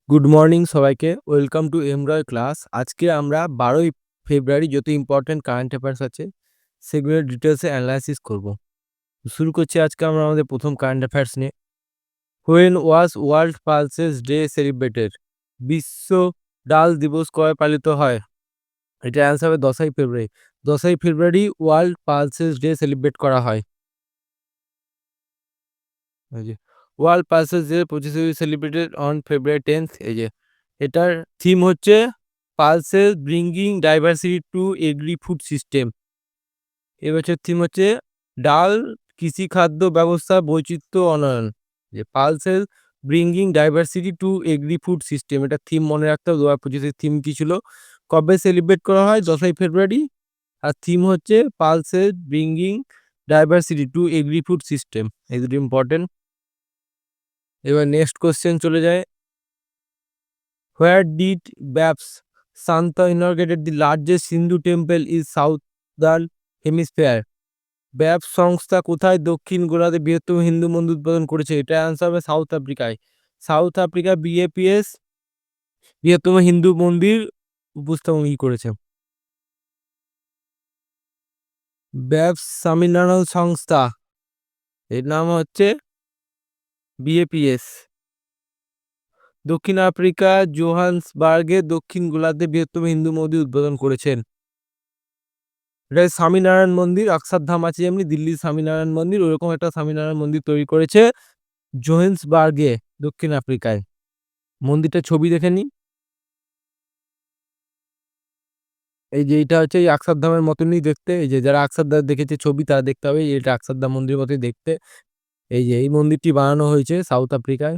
Good morning সবাইকে। Welcome to Emroy class. আজকে আমরা ১২ই ফেব্রুয়ারি যত ইম্পর্টেন্ট কারেন্ট অ্যাফেয়ার্স আছে সেগুলোর ডিটেলসে অ্যানালাইসিস করব। শুরু করছি আজকে আমরা আমাদের প্রথম কারেন্ট অ্যাফেয়ার্স নিয়ে। When was world pulses day celebrated? বিশ্ব ডাল দিবস কবে পালিত হয়? এটা অ্যান্সার হবে ১০ই ফেব্রুয়ারি। ১০ই ফেব্রুয়ারি ওয়ার্ল্ড পালসেস ডে সেলিব্রেট করা হয়। এই যে world pulses day ২৫ celebrated on February 10th। এই যে এটার থিম হচ্ছে pulses bringing diversity two agri food system. এবছর থিম হচ্ছে ডাল কৃষি খাদ্য ব্যবস্থা বৈচিত্র্য অনয়ন। যে pulses bringing diversity two agri food system, এটা থিম মনে রাখতে হবে। ২০২৫ থিম কি ছিল, কবে সেলিব্রেট করা হয়? ১০ই ফেব্রুয়ারি। আর থিম হচ্ছে pulses bringing diversity two agri food system. এই দুটো ইম্পর্টেন্ট। এবার নেক্সট কোশ্চেন চলে যায়। Where did Babs Santa inaugurated the largest Hindu temple in southern hemisphere? ব্যাপস সংস্থা কোথায় দক্ষিণ গোলার্ধে বৃহত্তম হিন্দু মন্দির উদ্বোধন করেছে? এটা অ্যান্সার হবে সাউথ আফ্রিকায়। সাউথ আফ্রিকা বিএপিএস বৃহত্তম হিন্দু মন্দির উপস্থাপন করেছে। ব্যাপস স্বামীনারায়ণ সংস্থা, এর নাম হচ্ছে বিএপিএস। দক্ষিণ আফ্রিকা জোহান্সবার্গে দক্ষিণ গোলার্ধে বৃহত্তম হিন্দু মন্দির উদ্বোধন করেছেন। এটা স্বামীনারায়ণ মন্দির, অক্ষরধাম আছে যেমনি দিল্লির স্বামীনারায়ণ মন্দির, ওরকম একটা স্বামীনারায়ণ মন্দির তৈরি করেছে জোহেন্সবার্গে দক্ষিণ আফ্রিকায়। মন্দিরটা ছবি দেখে নিই। এই যে এটা হচ্ছে এই অক্ষরধামের মতনই দেখতে। এই যে যারা অক্ষরধাম দেখেছে ছবি তারা দেখতে হবে এটা অক্ষরধাম মন্দিরের মতোই দেখতে। এই যে এই মন্দিরটি বানানো হয়েছে সাউথ আফ্রিকায়,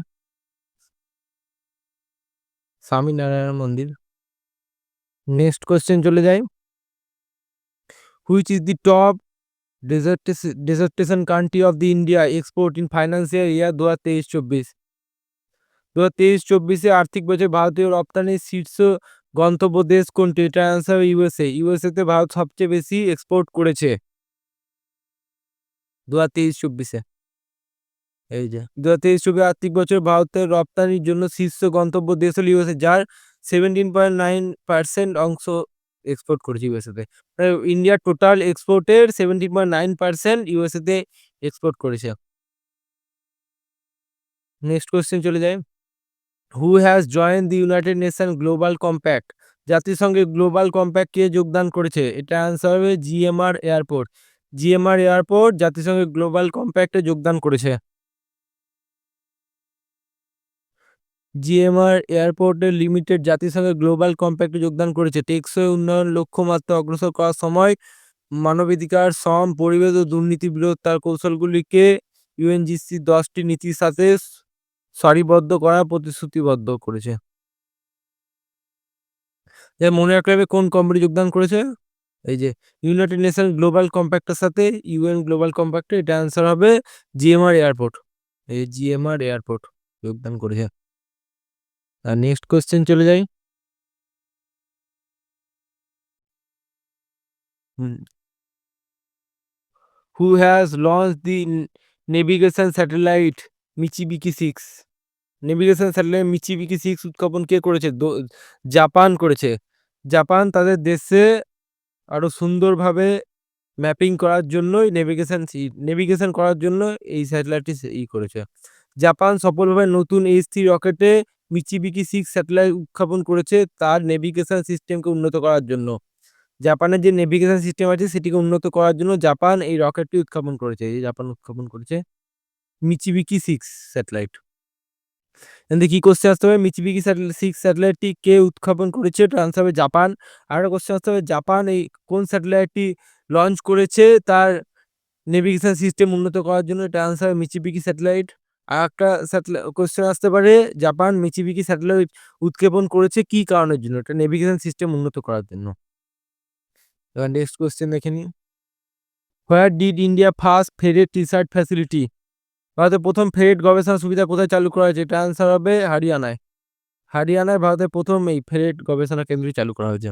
স্বামীনারায়ণ মন্দির। নেক্সট কোয়েশ্চেন চলে যাই। Which is the top destination country of the India export in financial year ২০২৩-২৪? ২০২৩-২৪ আর্থিক বছরে ভারতীয় রপ্তানির শীর্ষ গন্তব্য দেশ কোনটি? এটা অ্যান্সার ইউএসএ। ইউএসএ তে ভারত সবচেয়ে বেশি এক্সপোর্ট করেছে ২০২৩-২৪-এ। এই যে ২০২৩-২৪ আর্থিক বছর ভারতের রপ্তানির জন্য শীর্ষ গন্তব্য দেশ হল ইউএসএ, যার 17.9% অংশ এক্সপোর্ট করেছে ইউএসএ তে। ইন্ডিয়ার টোটাল এক্সপোর্টের 17.9% ইউএসএ তে এক্সপোর্ট করেছে। নেক্সট কোয়েশ্চেন চলে যায়। Who has joint the United nation global compact? জাতিসংঘের গ্লোবাল কম্প্যাক্ট কে যোগদান করেছে? এটা অ্যান্সার হবে জিএমআর এয়ারপোর্ট। জিএমআর এয়ারপোর্ট জাতিসংঘের গ্লোবাল কম্প্যাক্টে যোগদান করেছে। জিএমআর এয়ারপোর্ট লিমিটেড জাতিসংঘের গ্লোবাল কম্প্যাক্টে যোগদান করেছে। টেকসই উন্নয়ন লক্ষ্যমাত্রা অগ্রসর করার সময় মানবাধিকার, শ্রম, পরিবেশ ও দুর্নীতি বিরোধ তার কৌশলগুলিকে ইউএনজিসি 10টি নীতির সাথে সারিবদ্ধ করার প্রতিশ্রুতিবদ্ধ করেছে। মনে রাখতে হবে কোন কোম্পানি যোগদান করেছে। এই যে ইউনাইটেড নেশন গ্লোবাল কম্প্যাক্টের সাথে ইউএন গ্লোবাল কম্প্যাক্টে, এটা অ্যান্সার হবে জিএমআর এয়ারপোর্ট। এই জিএমআর এয়ারপোর্ট যোগদান করেছে। আর নেক্সট কোয়েশ্চেন চলে যাই। Who has launch the navigation satellite Michibiki 6? Navigation satellite Michibiki 6 উৎক্ষেপণ কে করেছে? জাপান করেছে। জাপান তাদের দেশে আরো সুন্দরভাবে ম্যাপিং করার জন্যই নেভিগেশন করার জন্য এই স্যাটেলাইটটি করেছে। জাপান সফলভাবে নতুন H3 রকেটে মিচিবিকি 6 স্যাটেলাইট উৎক্ষেপণ করেছে তার নেভিগেশন সিস্টেমকে উন্নত করার জন্য। জাপানের যে নেভিগেশন সিস্টেম আছে সেটিকে উন্নত করার জন্য জাপান এই রকেটটি উৎক্ষেপণ করেছে। এই জাপান উৎক্ষেপণ করেছে মিচিবিকি 6 স্যাটেলাইট। এখানে কি কোশ্চেন আসতে হবে, মিচিবিকি 6 স্যাটেলাইটটি কে উৎক্ষেপণ করেছে? এটা আনসার হবে জাপান। আরেকটা কোশ্চেন আসতে হবে, জাপান এই কোন স্যাটেলাইটটি লঞ্চ করেছে তার নেভিগেশন সিস্টেম উন্নত করার জন্য? এটা আনসার হবে মিচিবিকি স্যাটেলাইট। আর একটা কোশ্চেন আসতে পারে, জাপান মিচিবিকি স্যাটেলাইট উৎক্ষেপণ করেছে কি কারণের জন্য? এটা নেভিগেশন সিস্টেম উন্নত করার জন্য। এবার নেক্সট কোশ্চেন দেখে নিই। Where did India first ferret research facility? ভারতের প্রথম ফেরেট গবেষণা সুবিধা কোথায় চালু করা হয়েছে? এটা আনসার হবে হরিয়ানায়। হরিয়ানায় ভারতের প্রথম এই ফেরেট গবেষণা কেন্দ্রটি চালু করা হয়েছে।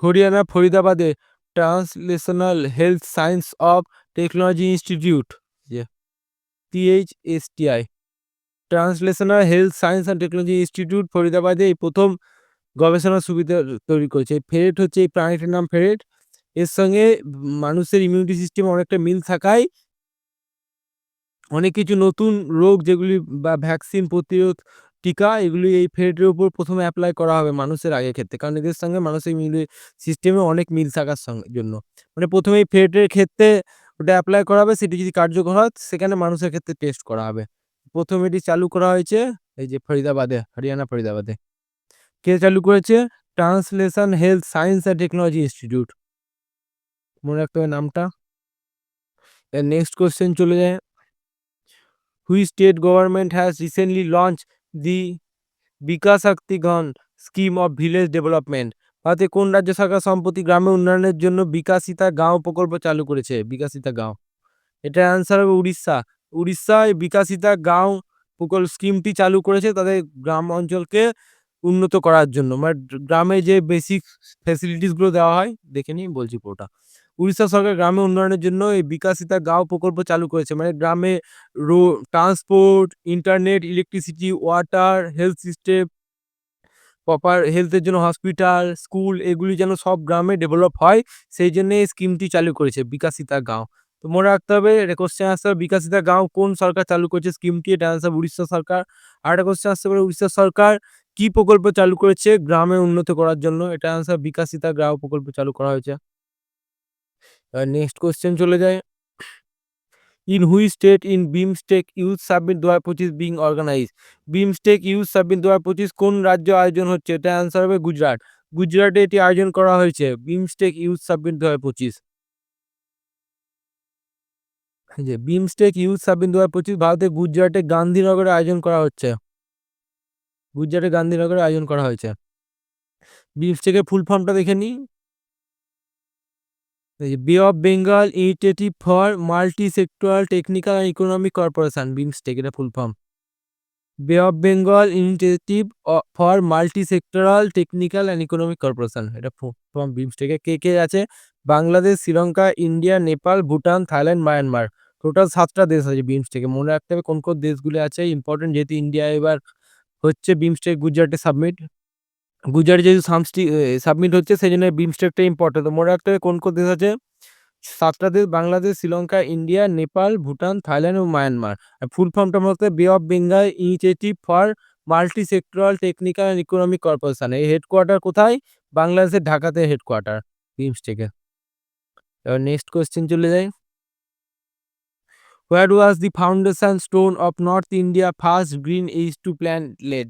হরিয়ানা ফরিদাবাদে translational health science of technology institute. THSTI translational health science and technology institute ফরিদাবাদে এই প্রথম গবেষণা সুবিধা তৈরি করেছে। ফেরেট হচ্ছে এই প্রাণীটার নাম ফেরেট। এর সঙ্গে মানুষের ইমিউনিটি সিস্টেম অনেকটা মিল থাকায় অনেক কিছু নতুন রোগ যেগুলি বা ভ্যাকসিন, প্রতিরোধ, টিকা এগুলি এই ফেরেটের উপর প্রথমে এপ্লাই করা হবে মানুষের আগের ক্ষেত্রে। কারণ এদের সঙ্গে মানুষের ইমিউনি সিস্টেমে অনেক মিল থাকার জন্য। মানে প্রথমে এই ফেরেটের ক্ষেত্রে ওটা এপ্লাই করা হবে, সেটি যদি কার্যকর হয় সেখানে মানুষের ক্ষেত্রে টেস্ট করা হবে। প্রথম এটি চালু করা হয়েছে এই যে ফরিদাবাদে, হরিয়ানা ফরিদাবাদে। কে চালু করেছে? Translation health science and technology institute. মনে রাখতে হবে নামটা। এর নেক্সট কোয়েশ্চেন চলে যায়। Which state government has recently launch the Vikas Shakti ঘন স্কিম অফ ভিলেজ ডেভেলপমেন্ট? ভারতের কোন রাজ্য সরকার সম্প্রতি গ্রামের উন্নয়নের জন্য বিকাশিতা গাঁও প্রকল্প চালু করেছে? বিকাশিতা গাঁও, এটার অ্যান্সার হবে উড়িষ্যা। উড়িষ্যায় বিকাশিতা গাঁও প্রকল্প স্কিমটি চালু করেছে তাদের গ্রাম অঞ্চলকে উন্নত করার জন্য। মানে গ্রামে যে বেসিক ফ্যাসিলিটিস গুলো দেওয়া হয়, দেখে নিই বলছি পুরোটা। উড়িষ্যা সরকার গ্রামে উন্নয়নের জন্য এই বিকাশিতা গাঁও প্রকল্প চালু করেছে। মানে গ্রামে transport, internet, electricity, water, health system, proper হেলথের জন্য হসপিটাল, স্কুল এগুলি যেন সব গ্রামে ডেভেলপ হয়, সেই জন্য এই স্কিমটি চালু করেছে বিকাশিতা গাঁও। তো মনে রাখতে হবে, এটা কোশ্চেন আসতে হবে বিকাশিতা গাঁও কোন সরকার চালু করেছে স্কিমটি? এটা আনসার উড়িষ্যা সরকার। আর একটা কোশ্চেন আসতে পারে উড়িষ্যা সরকার কি প্রকল্প চালু করেছে গ্রামে উন্নত করার জন্য? এটা আনসার বিকাশিতা গাঁও প্রকল্প চালু করা হয়েছে। নেক্সট কোশ্চেন চলে যায়। In which state in BIMSTEC youth summit 2025 being organise? BIMSTEC youth summit 2025 কোন রাজ্য আয়োজন হচ্ছে? এটা অ্যান্সার হবে গুজরাট। গুজরাটে এটি আয়োজন করা হয়েছে বিমস্টেক ইউথ সাবমিট 2025। যে বিমস্টেক ইউথ সাবমিট 2025 ভারতের গুজরাটে গান্ধীনগরে আয়োজন করা হচ্ছে। গুজরাটে গান্ধীনগরে আয়োজন করা হয়েছে। বিমস্টেকের ফুল ফর্মটা দেখে নিই। Bay of Bengal initiative for multi sectoral technical and economic corporation, BIMSTEC এটা full form. Bay of Bengal initiative for multi sectoral technical and economic corporation, এটা ফ্রম বিমস্টেকে কে কে আছে? Bangladesh, Sri Lanka, India, Nepal, Bhutan, Thailand, Myanmar. Total 7টা দেশ আছে বিমস্টেকে। মনে রাখতে হবে কোন কোন দেশগুলো আছে ইম্পর্টেন্ট, যেহেতু ইন্ডিয়া এবার হচ্ছে বিমস্টেক গুজরাটে সাবমিট। গুজরাটে যেহেতু সাবমিট হচ্ছে সেই জন্য বিমস্টেকটা ইম্পর্টেন্ট। তো মনে রাখতে হবে কোন কোন দেশ আছে? 7টা দেশ, বাংলাদেশ, শ্রীলঙ্কা, ইন্ডিয়া, নেপাল, ভুটান, থাইল্যান্ড এবং মায়ানমার। আর ফুল ফর্মটা হচ্ছে বে of Bengal initiative for multi sectoral technical and economic corporation. এই হেডকোয়ার্টার কোথায়? বাংলাদেশের ঢাকাতে হেডকোয়ার্টার বিমস্টেকের। এবার নেক্সট কোয়েশ্চেন চলে যাই। Where was the foundation stone of north India first green H2 plant laid?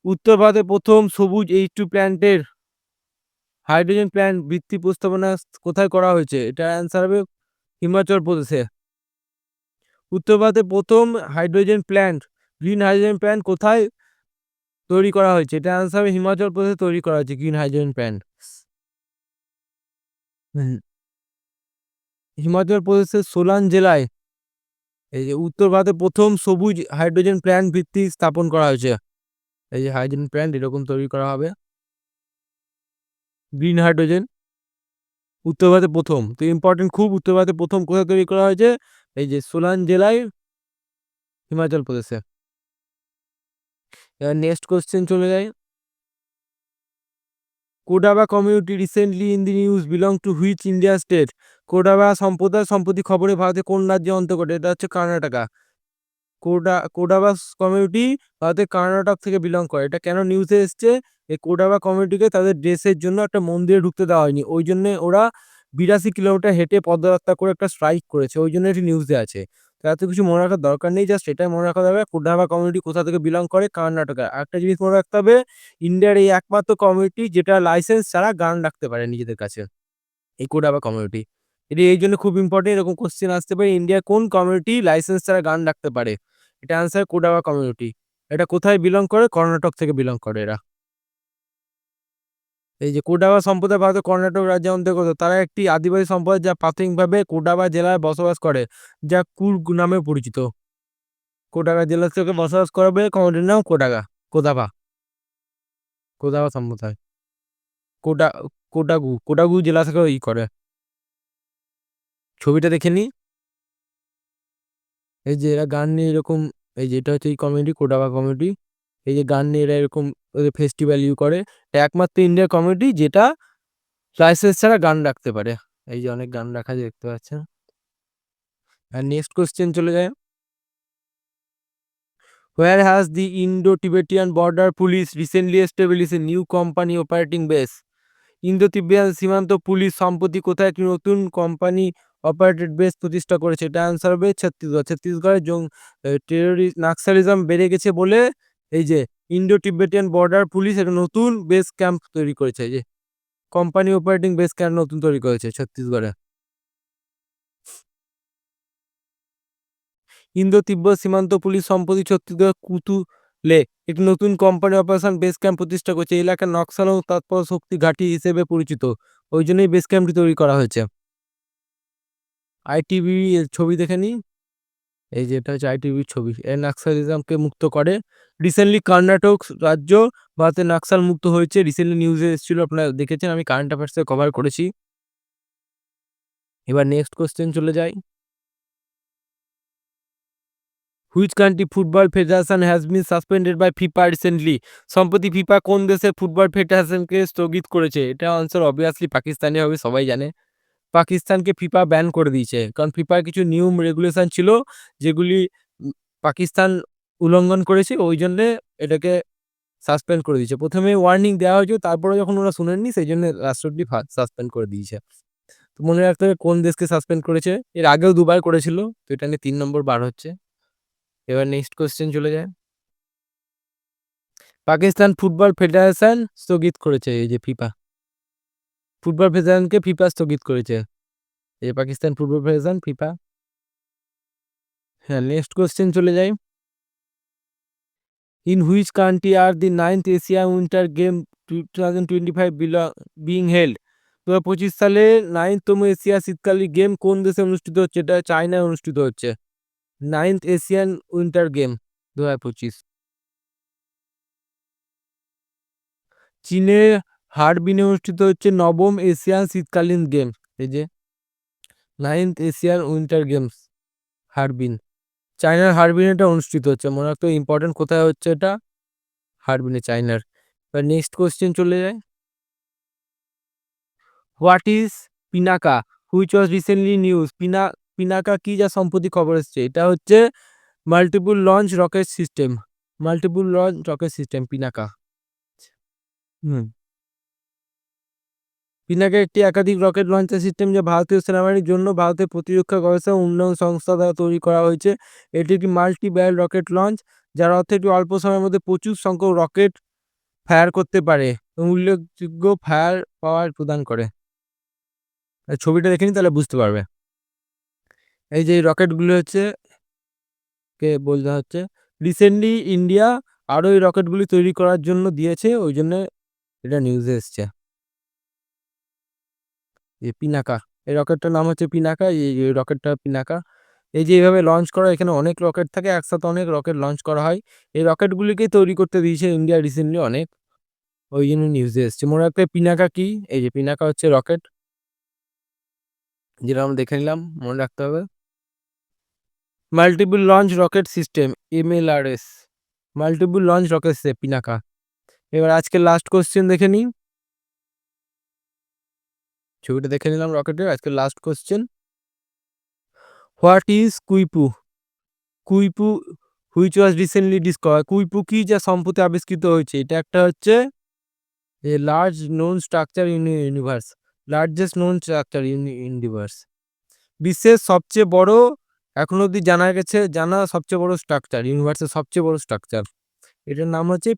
উত্তর ভারতের প্রথম সবুজ H2 প্ল্যান্টের হাইড্রোজেন প্ল্যান্ট ভিত্তি প্রস্তাবনা কোথায় করা হয়েছে? এটার অ্যান্সার হবে হিমাচল প্রদেশে। উত্তর ভারতের প্রথম hydrogen plant, green hydrogen plant কোথায় তৈরি করা হয়েছে? এটা অ্যান্সার হবে হিমাচল প্রদেশে তৈরি করা হয়েছে গ্রিন হাইড্রোজেন প্ল্যান্ট। হিমাচল প্রদেশের সোলান জেলায় এই যে উত্তর ভারতের প্রথম সবুজ হাইড্রোজেন প্ল্যান্ট ভিত্তি স্থাপন করা হয়েছে। এই যে হাইড্রোজেন প্ল্যান্ট এরকম তৈরি করা হবে গ্রিন হাইড্রোজেন, উত্তর ভারতের প্রথম। তো ইম্পর্টেন্ট খুব, উত্তর ভারতের প্রথম কোথায় তৈরি করা হয়েছে? এই যে সোলান জেলায়, হিমাচল প্রদেশে। এবার নেক্সট কোশ্চেন চলে যায়। Kodava community recently in the news belong to which India state? Kodava সম্প্রদায় সম্প্রতি খবরে ভারতের কোন রাজ্যের অন্তর্গত? এটা হচ্ছে কর্ণাটকা। কোডাবা কমিউনিটি ভারতের কর্ণাটক থেকে বিলং করে। এটা কেন নিউজে এসছে? এই কোডাবা কমিউনিটিকে তাদের ড্রেসের জন্য একটা মন্দিরে ঢুকতে দেওয়া হয়নি, ওই জন্য ওরা 82 কিলোমিটার হেঁটে পদযাত্রা করে একটা স্ট্রাইক করেছে, ওই জন্য এটি নিউজে আছে। তো এত কিছু মনে রাখার দরকার নেই, জাস্ট এটাই মনে রাখা যাবে কোডাবা কমিউনিটি কোথা থেকে বিলং করে, কর্ণাটকা। একটা জিনিস মনে রাখতে হবে, ইন্ডিয়ার এই একমাত্র কমিউনিটি যেটা লাইসেন্স ছাড়া গান রাখতে পারে নিজেদের কাছে, এই কোডাবা কমিউনিটি। এটি এই জন্য খুব ইম্পর্টেন্ট, এরকম কোশ্চেন আসতে পারে ইন্ডিয়া কোন কমিউনিটি লাইসেন্স ছাড়া গান রাখতে পারে? এটা আনসার কোডাবা কমিউনিটি। এটা কোথায় বিলং করে? কর্ণাটক থেকে বিলং করে এরা। এই যে কোডাবা সম্প্রদায় ভারতের কর্ণাটক রাজ্যের অন্তর্গত। তারা একটি আদিবাসী সম্প্রদায় যা প্রাথমিকভাবে কোডাবা জেলায় বসবাস করে, যা কুর্গ নামে পরিচিত। কোডাগা জেলা থেকে বসবাস করবে কমিউনিটির নাম কোদাবা কোদাবা সম্প্রদায়। কোডা কোডাগু জেলা থেকে করে। ছবিটা দেখে নি। এই যে এরা গান নিয়ে এরকম, এই যে এটা হচ্ছে এই কমেডি, কোডাবা কমেডি। এই যে গান নিয়ে এরা এরকম ওদের ফেস্টিভ্যাল করে। এটা একমাত্র ইন্ডিয়া কমেডি যেটা লাইসেন্স ছাড়া গান রাখতে পারে। এই যে অনেক গান রাখা দেখতে পাচ্ছেন। আর নেক্সট কোশ্চেন চলে যায়। Where has the Indo-Tibetan Border Police recently established a new company operating base? Indo তিব্বত সীমান্ত পুলিশ সম্প্রতি কোথায় একটি নতুন কোম্পানি অপারেটেড বেস প্রতিষ্ঠা করেছে? এটা আনসার হবে ছত্তিশগড়। ছত্তিশগড়ে টেরোরিস্ট নাক্সালিজম বেড়ে গেছে বলে এই যে ইন্ডো তিব্বেটিয়ান বর্ডার পুলিশ একটা নতুন বেস ক্যাম্প তৈরি করেছে। এই যে কোম্পানি অপারেটিং বেস ক্যাম্প নতুন তৈরি করেছে ছত্তিশগড়ে। ইন্দো তিব্বত সীমান্ত পুলিশ সম্প্রতি ছত্তিশগড় কুতুলে একটি নতুন কোম্পানি অপারেশন বেস ক্যাম্প প্রতিষ্ঠা করেছে। এই এলাকা নকশাল ও তৎপর শক্তি ঘাঁটি হিসেবে পরিচিত, ওই জন্যই বেস ক্যাম্পটি তৈরি করা হয়েছে। আইটিবি এর ছবি দেখে নিই। এই যে এটা হচ্ছে আইটিবির ছবি। এই নাক্সালিজমকে মুক্ত করে। রিসেন্টলি কর্ণাটক রাজ্য ভারতে নাক্সাল মুক্ত হয়েছে। রিসেন্টলি নিউজে এসেছিল, আপনারা দেখেছেন, আমি কারেন্ট অ্যাফেয়ার্সে কভার করেছি। এবার নেক্সট কোশ্চেন চলে যাই। Which country football federation has been suspended by FIFA recently? সম্প্রতি ফিফা কোন দেশের ফুটবল ফেডারেশনকে স্থগিত করেছে? এটা আনসার অবভিয়াসলি পাকিস্তানি হবে, সবাই জানে। পাকিস্তানকে ফিফা ব্যান করে দিয়েছে, কারণ ফিফার কিছু নিয়ম রেগুলেশন ছিল যেগুলি পাকিস্তান উল্লঙ্ঘন করেছে, ওই জন্য এটাকে সাসপেন্ড করে দিয়েছে। প্রথমে ওয়ার্নিং দেওয়া হয়েছিল, তারপরে যখন ওরা শুনেননি সেই জন্য রাষ্ট্রপতি সাসপেন্ড করে দিয়েছে। তো মনে রাখতে হবে কোন দেশকে সাসপেন্ড করেছে। এর আগেও দুবার করেছিল, তো এটা নিয়ে 3 নম্বর বার হচ্ছে। এবার নেক্সট কোশ্চেন চলে যায়। পাকিস্তান ফুটবল ফেডারেশন স্থগিত করেছে, এই যে ফিফা ফুটবল ফেডারেশনকে ফিফা স্থগিত করেছে, এই পাকিস্তান ফুটবল ফেডারেশন ফিফা। হ্যাঁ, নেক্সট কোশ্চেন চলে যাই। In which country are the 9th Asian winter game 2025 being held? 2025 সালে 9তম এশিয়া শীতকালীন গেম কোন দেশে অনুষ্ঠিত হচ্ছে? এটা চায়নায় অনুষ্ঠিত হচ্ছে। 9th এশিয়ান উইন্টার গেম 2025 চীনের হারবিনে অনুষ্ঠিত হচ্ছে 9ম এশিয়ান শীতকালীন গেম। এই যে 9th Asian winter games Harbin, চায়নার হারবিনে এটা অনুষ্ঠিত হচ্ছে। মনে রাখতে ইম্পর্টেন্ট কোথায় হচ্ছে এটা, হারবিনে, চায়নার। এবার নেক্সট কোশ্চেন চলে যায়। What is Pinaka which was recently news? Pinaka কি, যা সম্প্রতি খবর এসছে? এটা হচ্ছে multiple launch rocket system, multiple launch rocket system Pinaka. হুম, পিনাকা একটি একাধিক রকেট লঞ্চার সিস্টেম যা ভারতীয় সেনাবাহিনীর জন্য ভারতের প্রতিরক্ষা গবেষণা উন্নয়ন সংস্থা দ্বারা তৈরি করা হয়েছে। এটি একটি মাল্টি ব্যারেল রকেট লঞ্চ, যার অর্থ এটি অল্প সময়ের মধ্যে প্রচুর সংখ্যক রকেট ফায়ার করতে পারে এবং উল্লেখযোগ্য ফায়ার পাওয়ার প্রদান করে। ছবিটা দেখে নিন, তাহলে বুঝতে পারবে। এই যে রকেটগুলো হচ্ছে কে বলতে হচ্ছে, রিসেন্টলি ইন্ডিয়া আরও এই রকেটগুলি তৈরি করার জন্য দিয়েছে, ওই জন্য এটা নিউজে এসছে। এই পিনাকা, এই রকেটটার নাম হচ্ছে পিনাকা। এই রকেটটা পিনাকা। এই যে এইভাবে লঞ্চ করা, এখানে অনেক রকেট থাকে, একসাথে অনেক রকেট লঞ্চ করা হয়। এই রকেটগুলিকেই তৈরি করতে দিয়েছে ইন্ডিয়া রিসেন্টলি অনেক, ওই জন্য নিউজে এসছে। মনে রাখতে পিনাকা কি, এই যে পিনাকা হচ্ছে রকেট, যেটা আমরা দেখে নিলাম, মনে রাখতে হবে। Multiple launch rocket system, MLRS, multiple launch rocket system Pinaka. এবার আজকে লাস্ট কোশ্চেন দেখে নিই। ছবিটা দেখে নিলাম রকেটের। আজকে last question. What is Quipu? Quipu which was recently discover? Quipu কি, যা সম্প্রতি আবিষ্কৃত হয়েছে? এটা একটা হচ্ছে a large known structure in universe, largest known structure in universe, বিশ্বের সবচেয়ে বড় এখন অবধি জানা সবচেয়ে বড় স্ট্রাকচার, ইউনিভার্সের সবচেয়ে বড় স্ট্রাকচার। এটার নাম হচ্ছে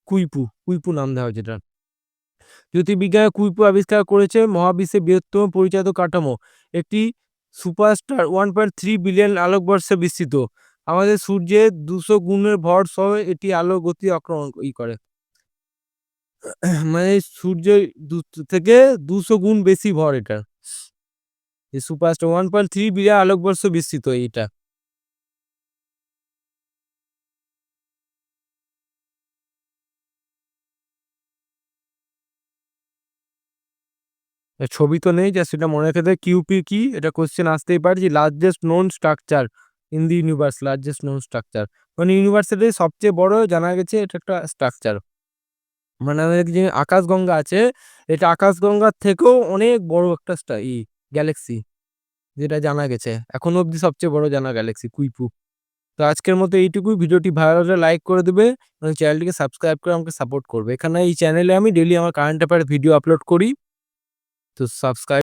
কুইপু, কুইপু নাম দেওয়া হয়েছে এটার। জ্যোতির্বিজ্ঞানে কুইপু আবিষ্কার করেছে মহাবিশ্বের বৃহত্তম পরিচালিত কাঠামো, একটি সুপারস্টার 1.3 বিলিয়ন আলোকবর্ষে বিস্তৃত। আমাদের সূর্যের 200 গুণের ভর সহ এটি আলোর গতি আক্রমণ করে। মানে সূর্যের থেকে 200 গুণ বেশি ভর এটা। এই সুপারস্টার 1.3 বিলিয়ন আলোকবর্ষ বিস্তৃত এইটা। ছবি তো নেই, যা সেটা মনে রেখে দেয়। কিউপি কি, এটা কোশ্চেন আসতেই পারে, যে largest known structure in the universe largest known structure. মানে ইউনিভার্সের সবচেয়ে বড় জানা গেছে এটা একটা স্ট্রাকচার। মানে আমাদের যে আকাশগঙ্গা আছে, এটা আকাশগঙ্গার থেকেও অনেক বড় একটা গ্যালাক্সি, যেটা জানা গেছে। এখনো অব্দি সবচেয়ে বড় জানা গ্যালাক্সি কুইপু। তো আজকের মতো এইটুকুই। ভিডিওটি ভালো লাগলে লাইক করে দেবে এবং চ্যানেলটিকে সাবস্ক্রাইব করে আমাকে সাপোর্ট করবে। এখানে এই চ্যানেলে আমি ডেইলি আমার কারেন্ট অ্যাফেয়ার ভিডিও আপলোড করি। তো সাবস্ক্রাইব